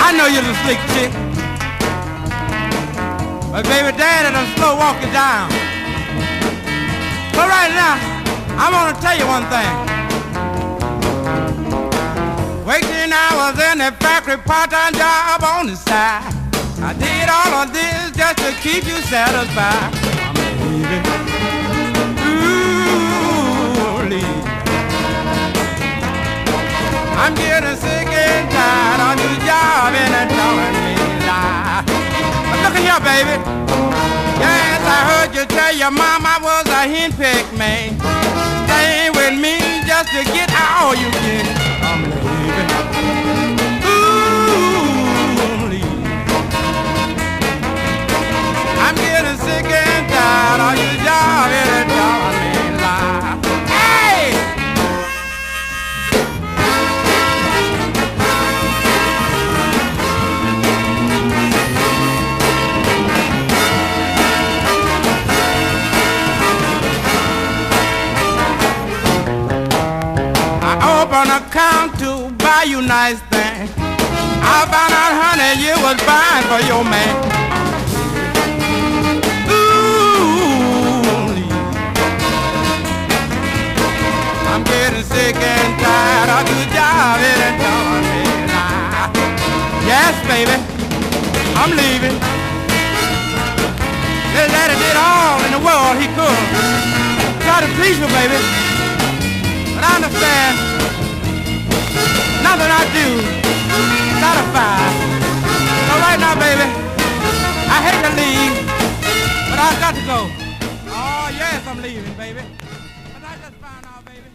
I know you're the slick chick, but baby daddy done slow walk you down. So right now, I want to tell you one thing. Working hours in the factory, part-time job on the side. I did all of this just to keep you satisfied. I'm leaving. Ooh, leaving. I'm getting sick and tired of this job and it's telling me lie. But look at here, baby. Yes, I heard you tell your mom I was a henpeck man. Stay with me just to get all you get. I'm leaving. Ooh, leaving. I'm getting sick and tired of your job and it's telling me lie. Hey! On account to buy you nice things. I found out, honey, you was buying for your man. Ooh, I'm getting sick and tired of your job and it's telling me lie. Yes, baby, I'm leaving. This daddy did all in the world he could. Try to please you, baby, but I understand. Nothing I do satisfies. So right now, baby, I hate to leave, but I've got to go. Oh, yes, I'm leaving, baby. But I just found out, baby.